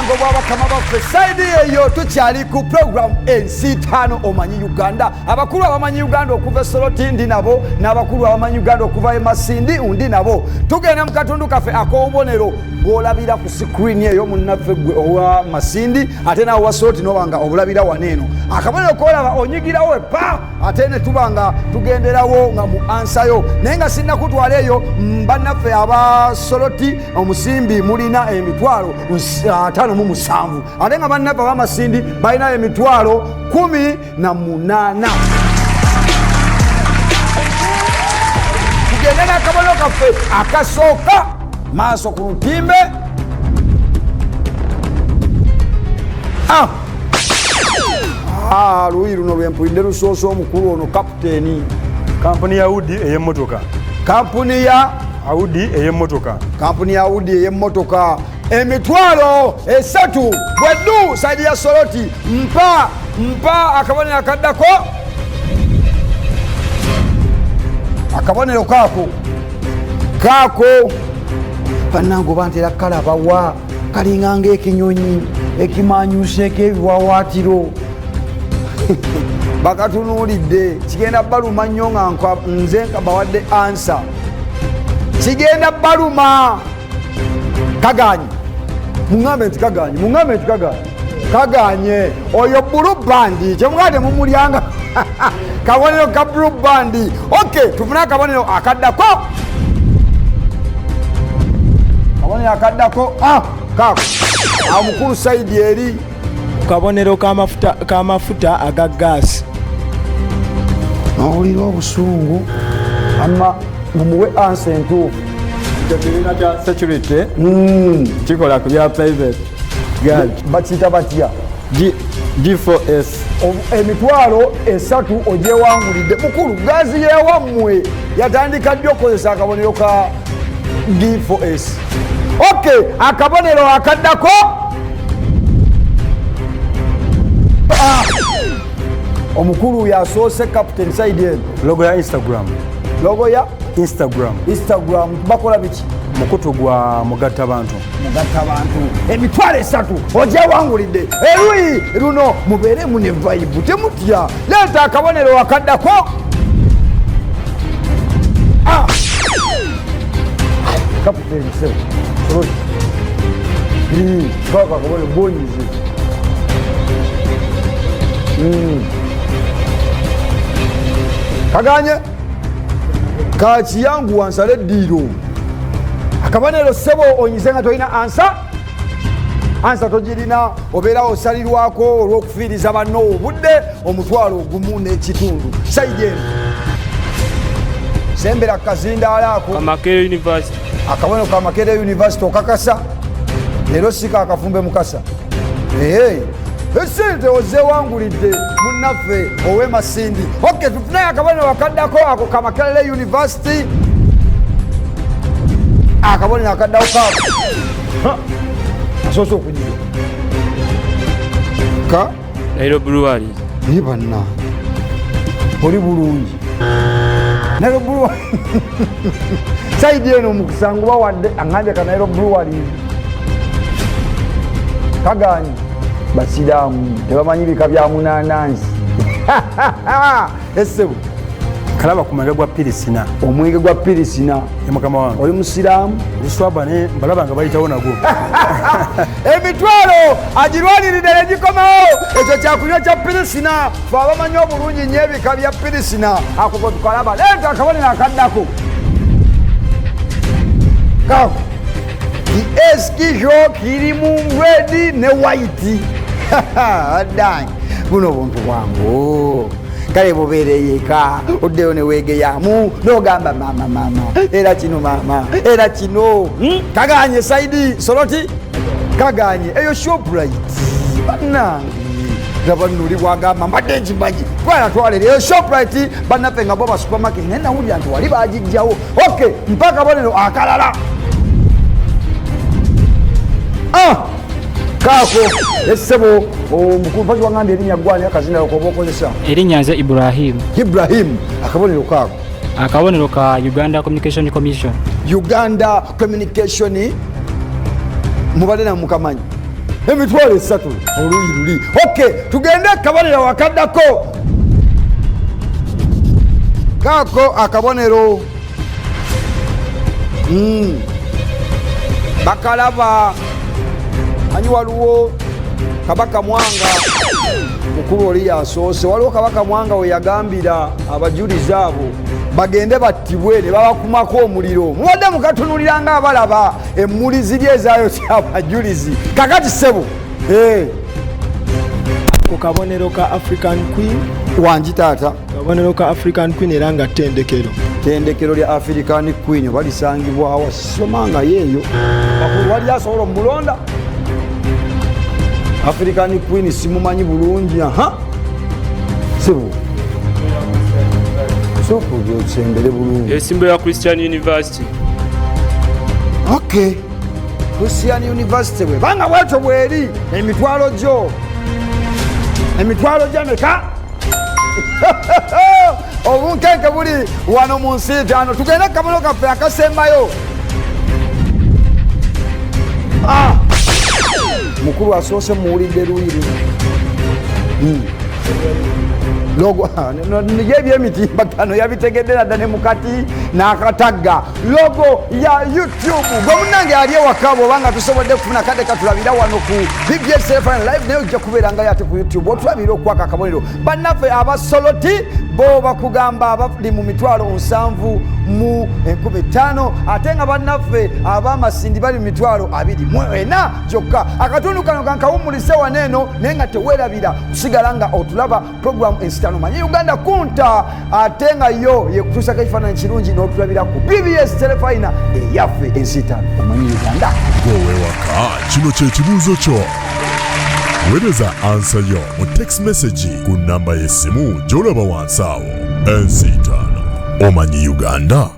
omusango gw'abakama baffe saidi eyo tukyali ku program ensi 5 omanyi Uganda. Abakulu abamanyi Uganda okuva Soroti ndi nabo, n'abakulu abamanyi Uganda okuva Masindi ndi nabo. Tugenda mu katundu kaffe ak'obubonero bw'olabira ku screen eyo munnaffe gwe owa Masindi ate nawe wa Soroti n'obanga obulabira waneeno. Akabonero k'olaba onyigirawo epa ate ne tubanga tugenderawo nga mu ansayo naye nga sinnakutwala eyo bannaffe aba Soroti omusimbi mulina emitwalo 57 ate nga bannaffe aba Masindi balina emitwalo 18. Tugende n'akabonero kaffe akasooka maaso ku lutimbe. Luyi luno lwempulidde lusoosa omukulu ono kapiteeni kampuni ya Audi ey'emmotoka. Kampuni ya Audi ey'emmotoka. Kampuni ya Audi ey'emmotoka emitwalo 3 bweddu saidi ya Soroti mpa akabonero akaddako. Akabonero kaako bannange bantera kalabawa kalinganga ekinyonyi ekimanyuseeko ebiwawaatiro bakatunuulidde kigenda baluma nnyo nga nze bawadde ansa kigenda baluma. Kaganye muŋŋambe nti kaganye oyo blue band kyemugade mumulyanga kabonero ka blue band. Okay, tufune akabonero akaddako. Kabonero akaddako kako amukulu saidi eri kabonero k'amafuta aga gaasi. Nawulira obusungu ama mumuwe ansa entuufu. Ekibiina kya security kikola ku bya private bakiyita batya G4S. Emitwalo 3 ogyewangulidde mukulu. Gazi yewammwe yatandika ddi okukozesa akabonero ka G4S. Okay, akabonero akaddako. Omukulu yasoose captain side eno. Logo ya Instagram. Logo ya Instagram bakola biki? mukutu gwa mugatta bantu. Emitwalo 3 ogyewangulidde. Eruyi luno mubeeremu ne vibe temutya. Leeta akabonero akaddako. Captain se Soroti kaka akabonero bonyize. Kaganye kakiyangu wansale eddiiro. Akabonero sebo onyize nga tolina ansa togirina obeera osalirwako olw'okufiiriza banno obudde omutwalo ogumu n'ekitundu. Saidi eno sembera kazindaala ako Kamakere University. Akabonero ka Makerere University okakasa leero sika akafumbe mukasa. Esente ozewangulidde munnaffe owe Masindi. Okay, tufune akabonero akaddako ako ka Makerere University. Akabonero akaddako kaako asoose okunyira ka Nairo Brewery. ni banna oli bulungi Nairo Brewery. Saidi eno mukusangu bawadde aŋŋambye ka Nairo Brewery. Kaganye basiraamu tebamanyi bika bya munanansi. Esebo kalaba ku mwenge gwa pirisina. omwenge gwa pirisina Mukama wange oli musiraamu. luswaba ne mbalaba nga bayitawo nagwo. Emitwalo agirwaniridde ne gikomawo. Ekyo kyakunywa kya pirisina fe abamanyi obulungi nnyo ebika bya pirisina. Ako ko tukalaba. Leeta akabonero akaddako kako eskijo kirimu red ne white. Adanyi buno buntu bwangu kale bubeereyeka oddeyo ne weegeyamu n'ogamba mama era kino mama era kino. Kaganye saidi Soroti kaganye eyo Shoprite bannange gabanuli bwagamba mbadde nkimanyi twala eyo Shoprite bannaffe nga bo ba supermarket naye nawulira nti wali bagijjawo. Okay, mpaka bonero akalala kaako essebo omukulu paki wangambye erinnya gwani akazina okoba okozesa Erinnya nze Ibrahim. Akabonero kaako akabonero ka Uganda Communication Commission. Uganda Communication mubadde namukamanyi emitwalo 3 oluyi luli. Okay, tugende akabonero wakaddako. Kaako akabonero bakalaba anyi waliwo Kabaka Mwanga mukulu oli yasoose. Waliwo Kabaka Mwanga we yagambira abajulizi abo bagende battibwe ne babakumako omuliro. Muwadde mukatunulira nga abalaba emmuli ziri ezaayo abajulizi. Kakati ssebo ku kabonero ka African Queen wangi taata, kabonero ka African Queen era nga ttendekero lya African Queen balisangibwa awa somanga yeeyo bakulu wali asobola omulonda African Queen simumanyi bulungi. Sibu soko byosembere bulungi Esimbo ya Christian University. Okay, Christian University bwe banga bwetyo bweri emitwalo gyo meka obunkenke buli wano mu nsi ttaano. Tugende kamono kaffe akasembayo. Mukulu asoose muwulidde luyiru logo yebyemitimbagano yabitegedde nadda ne mukati n'akatagga logo ya YouTube. Gwe munnange ali ewaka bw'obanga tusobodde kufuna kadde katulabira wano ku BBS live naye ojja kubeera nga yate ku YouTube otulabira okwaka akabonero. Bannaffe aba Soroti bo bakugamba abali mu mitwalo 7,15 ate nga bannaffe aba Masindi bali mu mitwalo 24 gyokka. Akatundu kano kankawumulise waneeno naye nga teweerabira kusigala nga otulaba program ensitano Omannyi Uganda kunta ate nga yo yekutuusako ekifaananyi kirungi n'otulabira ku BBS telefayina eyaffe ensitano Omannyi Uganda. Gwewaka kino kye kibuuzo kyo. Weereza ansa yo mu text message ku namba y'essimu gy'olaba wansi awo. Ensitano Omannyi Uganda.